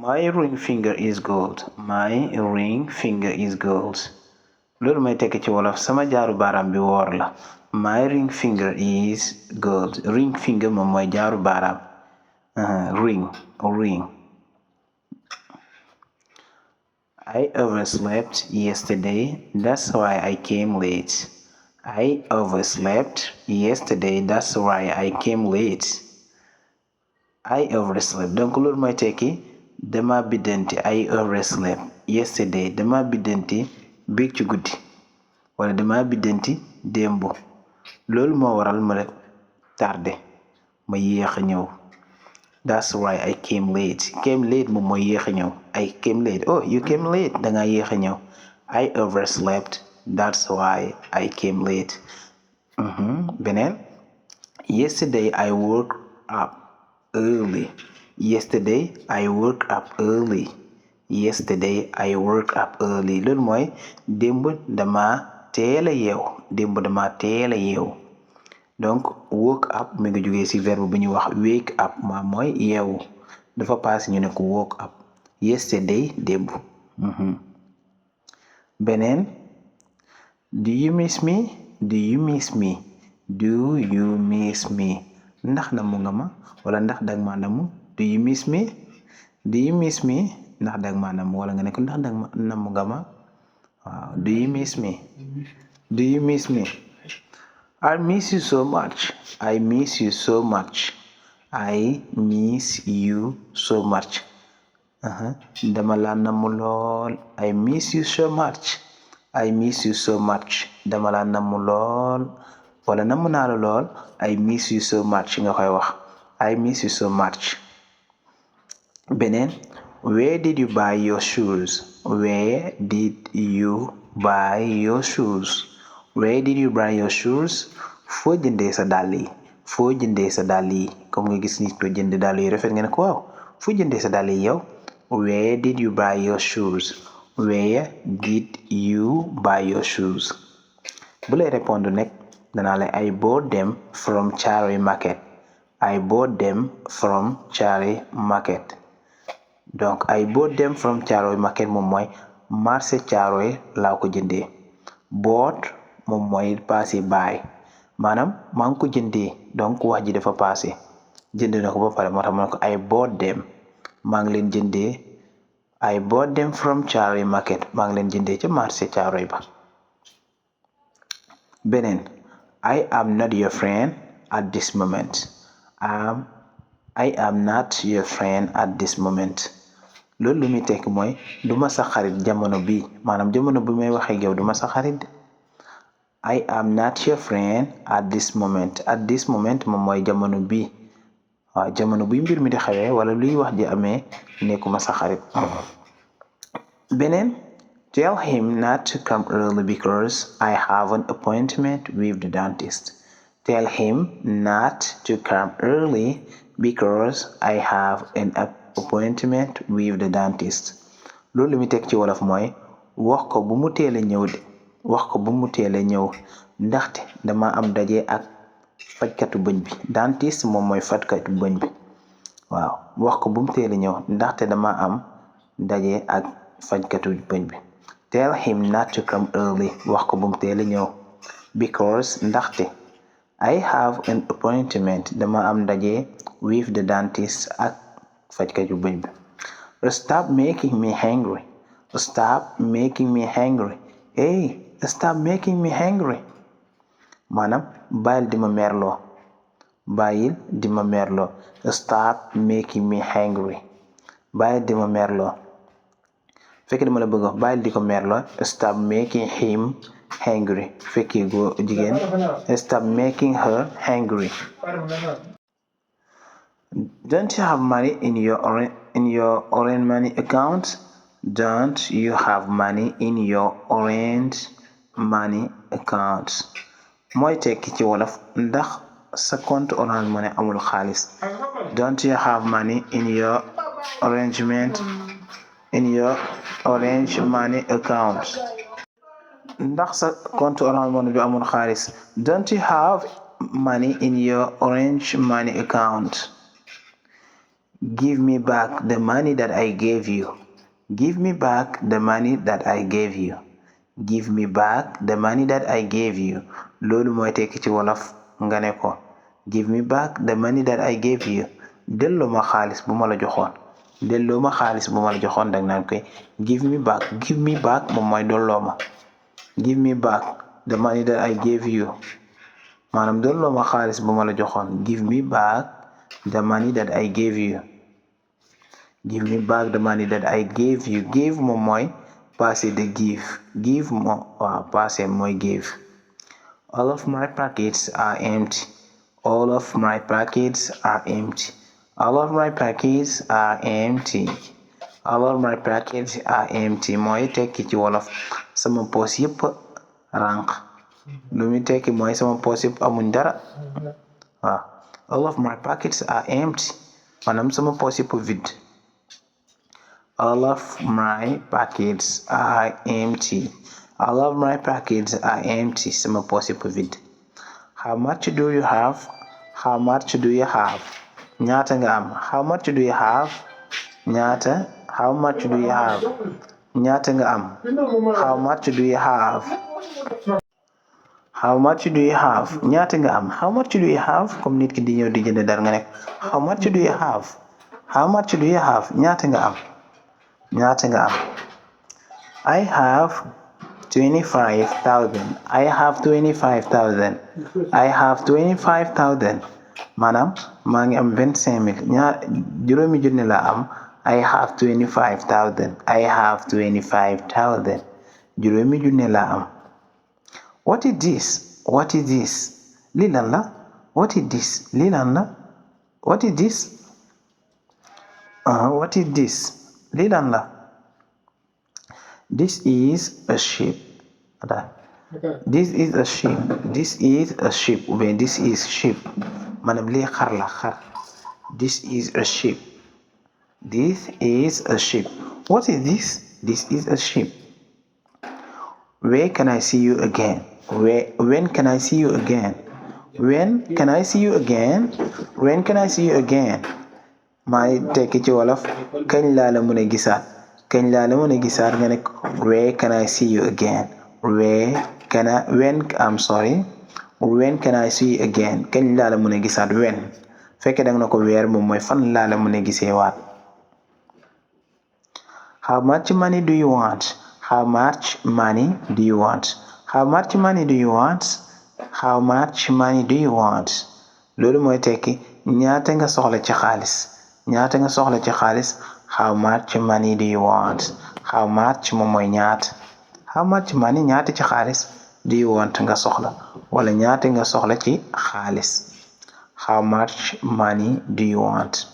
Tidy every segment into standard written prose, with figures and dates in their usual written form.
My ring finger is gold. My ring finger is gold. loolu may tekki ci wolof sama jaaru baaraam bi woor la. My ring finger is gold. Ring finger moom mooy jaaru baaraam. Ring. I overslept yesterday. That's why I came late. I overslept yesterday. That's why I came late. I overslept donc loolu mooy tekki dama biddanti. I overslept yesterday. Dama biddanti biig ci guddi wala dama biddanti démb loolu moo waral ma tardé ma yéex a ñëw. That's why I came late. Came late moom mooy yéex a ñëw. I came late. Oh, you came late. Danga yéex a ñëw. I overslept. That's why I came late. Beneen. Yesterday I woke up early. Yesterday I woke up early. Yesterday I woke up early. Loolu mooy démb dama teel a yeew. Démb dama teel a yeew. donc woke up mi ngi jógee ci verbe bu ñuy wax wake up maam mooy yeewu dafa paase ñu ne ko woke up. Yesterday démb. beneen do you miss me? Do you miss me? Do you miss me? ndax namu nga ma wala ndax dag ma namu. Do you miss me? Do you miss me? ndax dag ma namu wala nga ne ko ndax dag ma namu nga ma waaw. Do you miss me? Do you miss me? I miss you so much. I miss you so much. I miss you so much. dama la namu lool. I miss you so much. I miss you so much. dama la namu lool wala namu naa la lool. I miss you so much nga koy wax. I miss you so much. beneen where did you buy your shoes? Where did you buy your shoes? Where did you buy your shoes? foo jëndee sa dàll yi. Foo jëndee sa dàll yi comme nga gis nit ko jënd dàll yi rafet nga ne ko waaw foo jëndee sa dàll yi yow. Where did you buy your shoes? Where did you buy your shoes? bu lay répondre nekk danaa lay I bought them from Charity Market. I bought them from Charity Market. donc I bought them from Charity Market moom mooy marché Charity laa ko jëndee. bought moom mooy passé buy maanaam maa ngi ko jëndee donc wax ji dafa passé jënd na ko ba pare moo tax ma ne ko I bought them maa ngi leen jëndee. I bought them from Charity Market maa ngi leen jëndee ca marché Charity ba. beneen I am not your friend at this moment. I am not your friend at this moment. loolu lu muy tekk mooy du ma sa xarit jamono bi maanaam jamono bi may waxee yow du ma sa xarit. I am not your friend at this moment. At this moment moom mooy jamono bi waaw jamono buy mbir mi di xewee wala luy wax ji amee nekkuma sa xarit. beneen tell him not to come early because I have an appointment with the dentist. Tell him not to come early because I have an appointment with the dentist. loolu li muy teg ci wolof mooy wax ko bu mu teel a ñëw de wax ko bu mu teel a ñëw ndaxte dama am daje ak fajkatu bëñ bi. dentiste moom mooy fajkatu bëñ bi waaw wax ko bu mu teel a ñëw ndaxte dama am daje ak fajkatu bëñ bi. Tell him not to come early wax ko bu mu teel a ñëw because ndaxte I have an appointment dama am daje with the dentist ak fajkatu bëñ bi. Stop making me hungry. Stop making me hungry. Hey, stop making me hungry. maanaam bàyyil di ma merloo. bàyyil di ma merloo. Stop making me hungry. bàyyil di ma merloo. fekkee dama la bëgg wax bàyyil di ko merloo. Stop making him hungry. fekkee góor jigéen stop making her hungry. Don't you have money in your orange money account? Don't you have money in your orange money account? mooy tekki ci wolof ndax sa compte orange money amul xaalis. Don't you have money in your orange money account? ndax sa compte orange money bi amul xaalis. Don't you have money in your orange money account? Give me back the money that I gave you. Give me back the money that I gave you. Give me back the money that I gave you. Loolu mooy tekki ci wolof nga ne ko give me back the money that I gave you. Delloo ma xaalis bu ma la joxoon. Delloo ma xaalis bu ma la joxoon dag naan koy give me back. Give me back moom mooy delloo ma. Give me back the money that I gave you. Maanaam delloo ma xaalis bu ma la joxoon. Give me back the money that I gave you. Give me back the money that I gave you. Give moom mooy passé de give. Give moom waaw passé mooy give. All of my packets are empty. All of my packets are empty. All of my packets are empty. All of my packets are empty mooy tekki ci wolof sama poos yëpp rank. Lu muy tekki mooy sama poos yëpp amuñ dara waaw. All of my packets are empty maanaam sama poos yëpp vide. All of my packets are empty. All of my packets are empty. Sama poos yëpp vide. How much do you have? How much do you have? Ñaata nga am? How much do you have? Ñaata? How much do you have? Ñaata nga am? How much do you have? How much do you have? Ñaata nga am? How much do you have? Comme nit ki di ñëw di jënd dara nga nekk how much do you have? How much do you have? Ñaata nga am? Ñaata nga am? I have 25,000. I have 25,000. I have 25,000. Maanaam maa ngi am 25,000 juróomi junni laa am. I have 25,000. I have 25,000. Juróomi junni laa am. What is this? What is this? Lii lan la? What is this? Lii lan la? What is this? What is this? Lii lan la? This is a sheep. This is a sheep. This is a sheep. Ou bien this is sheep. Maanaam lii xar la xar. This is a sheep. This is a sheep. What is this? This is a sheep. Where can I see you again? When can I see you again? When can I see you again? When can I see you again? Maay tekki ci wolof kañ laa la mën a gisaat. Kañ laa la mën a gisaat nga ne where can I see you again? When can I see you again? Kañ laa la mën a gisaat when fekkee danga na ko weer moom mooy fan laa la mën a gisee waat. How much money do you want? How much money do you want? How much money do you want? How much money do you want? Loolu mooy tekki ñaata nga soxla ci xaalis. Ñaata nga soxla ci xaalis. How much money do you want? How much moom mooy ñaata. How much money ñaata ci xaalis do you want nga soxla wala ñaata nga soxla ci xaalis. How much money do you want?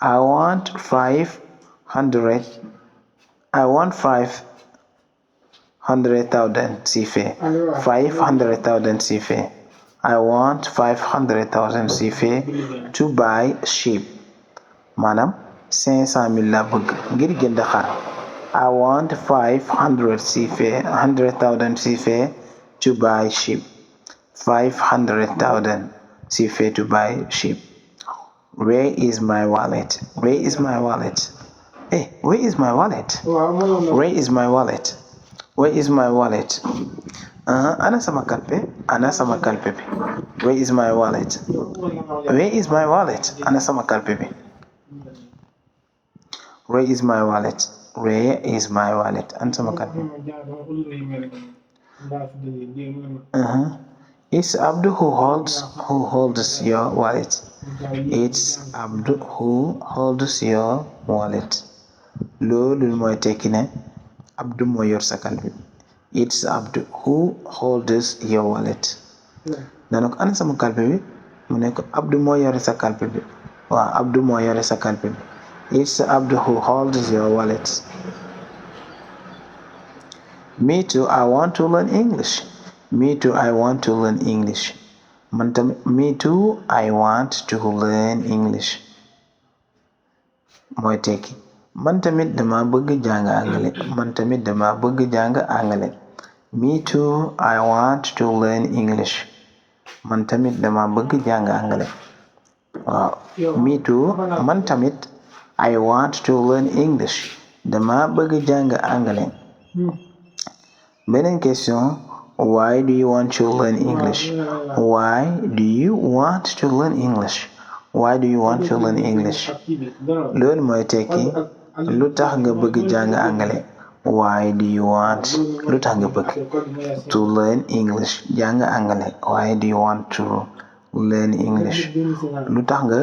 I want 500,000 CFA. 500,000 CFA. I want 500,000 CFA to buy sheep. Maanaam 500,000 la bëgg ngir jënd xar. I want 500,000 CFA to buy sheep. 500,000 CFA to buy sheep. Where is my wallet? Where is my wallet? Hey, where is my wallet? Where is my wallet? Where is my wallet? Ana sama kalpe. Ana sama kalpe bi. Where is my wallet? Where is my wallet? Ana sama kalpe bi. Where is my wallet? Where is my wallet? Ana sama kalpe. It's Abdu who holds your wallet. It's Abdu who holds your wallet. Loolu mooy tekki ne Abdu moo yor sa kalpe. It's Abdu who holds your wallet. Dana ko ana sama kalpe bi mu ne ko Abdu moo yore sa kalpe bi. Waaw Abdu moo yore sa kalpe bi. It's Abdu who holds your wallet. Me too, I want to learn English. Me too, I want to learn English. Me too, I want to learn English. Mooy tekki man tamit dama bëgg jàng anglais. Man tamit dama bëgg jàng anglais. Me too, I want to learn English. Man tamit dama bëgg jàng anglais. waaw me too man tamit I want to learn English dama bëgg jàng anglais. Beneen question, why do you want to learn English? Why do you want to learn English? Why do you want to learn English? Loolu mooy tekki lu tax nga bëgg jàng anglais. Why do you want lu tax nga bëgg to learn English jàng anglais. Why do you want to learn English lu tax nga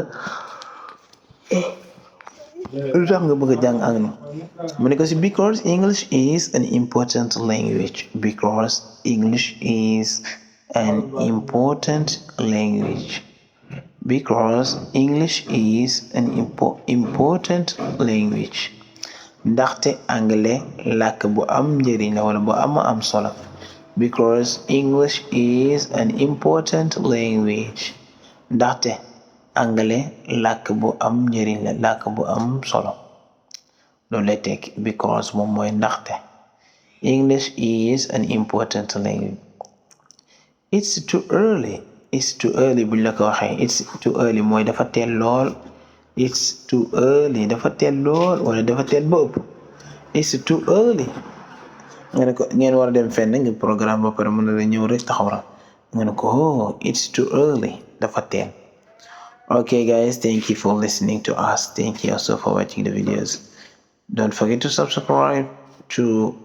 bëgg jàng anglais mu ne ko si because English is an important language. Because English is an important language. Because English is an important language. Ndaxte anglais làkk bu am njëriñ la wala bu am solo. Because English is an important language. Ndaxte anglais làkk bu am njëriñ la làkk bu am solo. Loolu lay tekki because moom mooy ndaxte. English is an important language. It's too early. It's too early buñ la ko waxee. It's too early mooy dafa teel lool. It's too early dafa teel lool wala dafa teel ba ëpp. It's too early. nga ne ko ngeen war a dem fenn nga programme ba pare mën na la ñëw rek taxaw ra nga ne ko oh it's too early dafa teel. Okay guys, thank you for listening to us. Thank you also for watching the videos. Don't forget to subscribe to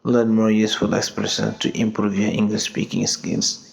learn more useful expressions to improve your English speaking skills.